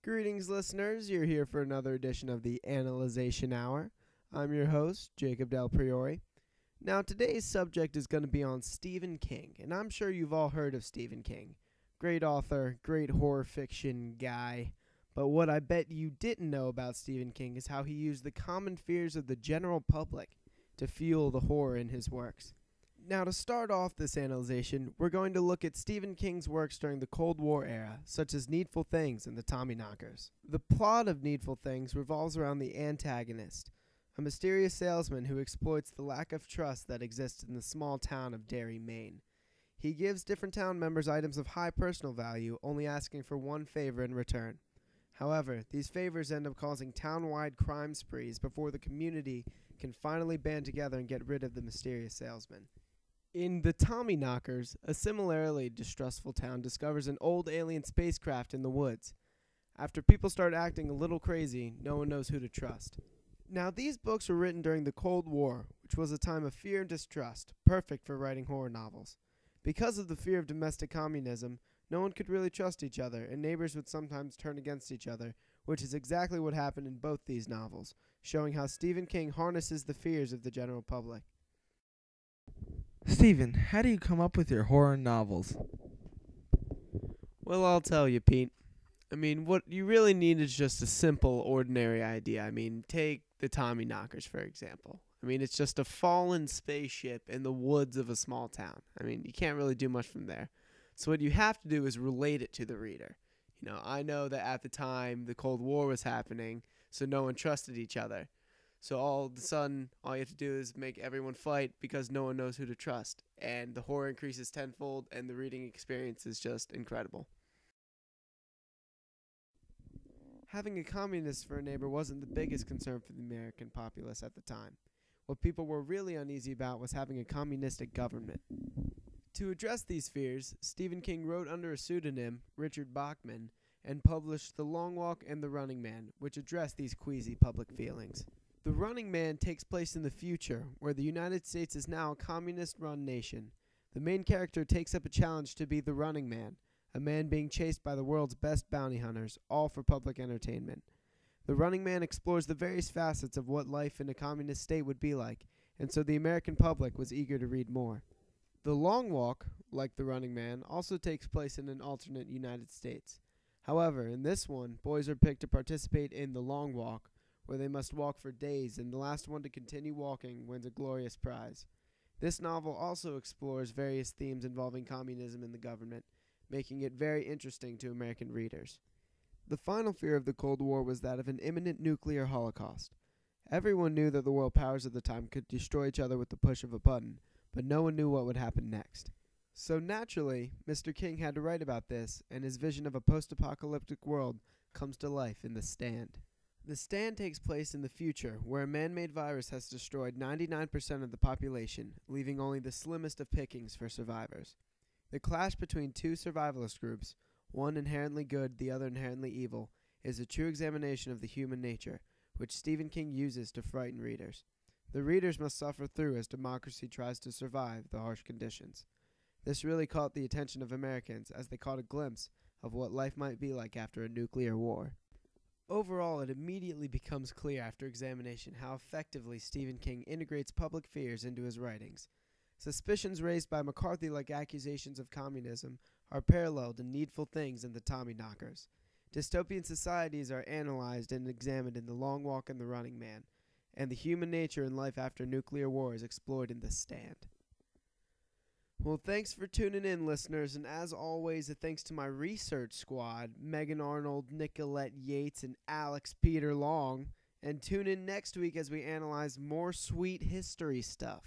Greetings, listeners. You're here for another edition of the Analyzation Hour. I'm your host, Jacob Del Priore. Now, today's subject is going to be on Stephen King, and I'm sure you've all heard of Stephen King. Great author, great horror fiction guy. But what I bet you didn't know about Stephen King is how he used the common fears of the general public to fuel the horror in his works. Now, to start off this analyzation, we're going to look at Stephen King's works during the Cold War era, such as Needful Things and the Tommyknockers. The plot of Needful Things revolves around the antagonist, a mysterious salesman who exploits the lack of trust that exists in the small town of Derry, Maine. He gives different town members items of high personal value, only asking for one favor in return. However, these favors end up causing town-wide crime sprees before the community can finally band together and get rid of the mysterious salesman. In The Tommyknockers, a similarly distrustful town discovers an old alien spacecraft in the woods. After people start acting a little crazy, no one knows who to trust. Now, these books were written during the Cold War, which was a time of fear and distrust, perfect for writing horror novels. Because of the fear of domestic communism, no one could really trust each other, and neighbors would sometimes turn against each other, which is exactly what happened in both these novels, showing how Stephen King harnesses the fears of the general public. Stephen, how do you come up with your horror novels? Well, I'll tell you, Pete. What you really need is just a simple, ordinary idea. Take the Tommyknockers, for example. It's just a fallen spaceship in the woods of a small town. You can't really do much from there. So what you have to do is relate it to the reader. I know that at the time the Cold War was happening, so no one trusted each other. So all of a sudden, all you have to do is make everyone fight because no one knows who to trust. And the horror increases tenfold, and the reading experience is just incredible. Having a communist for a neighbor wasn't the biggest concern for the American populace at the time. What people were really uneasy about was having a communistic government. To address these fears, Stephen King wrote under a pseudonym, Richard Bachman, and published The Long Walk and The Running Man, which addressed these queasy public feelings. The Running Man takes place in the future, where the United States is now a communist-run nation. The main character takes up a challenge to be the Running Man, a man being chased by the world's best bounty hunters, all for public entertainment. The Running Man explores the various facets of what life in a communist state would be like, and so the American public was eager to read more. The Long Walk, like The Running Man, also takes place in an alternate United States. However, in this one, boys are picked to participate in the Long Walk, where they must walk for days, and the last one to continue walking wins a glorious prize. This novel also explores various themes involving communism and the government, making it very interesting to American readers. The final fear of the Cold War was that of an imminent nuclear holocaust. Everyone knew that the world powers of the time could destroy each other with the push of a button, but no one knew what would happen next. So naturally, Mr. King had to write about this, and his vision of a post-apocalyptic world comes to life in The Stand. The Stand takes place in the future, where a man-made virus has destroyed 99% of the population, leaving only the slimmest of pickings for survivors. The clash between two survivalist groups, one inherently good, the other inherently evil, is a true examination of the human nature, which Stephen King uses to frighten readers. The readers must suffer through as democracy tries to survive the harsh conditions. This really caught the attention of Americans, as they caught a glimpse of what life might be like after a nuclear war. Overall, it immediately becomes clear after examination how effectively Stephen King integrates public fears into his writings. Suspicions raised by McCarthy-like accusations of communism are paralleled in Needful Things and the Tommyknockers. Dystopian societies are analyzed and examined in The Long Walk and The Running Man, and the human nature and life after nuclear war is explored in The Stand. Well, thanks for tuning in, listeners, and as always, a thanks to my research squad, Megan Arnold, Nicki Yates, and Alex Peter Long, and tune in next week as we analyze more sweet history stuff.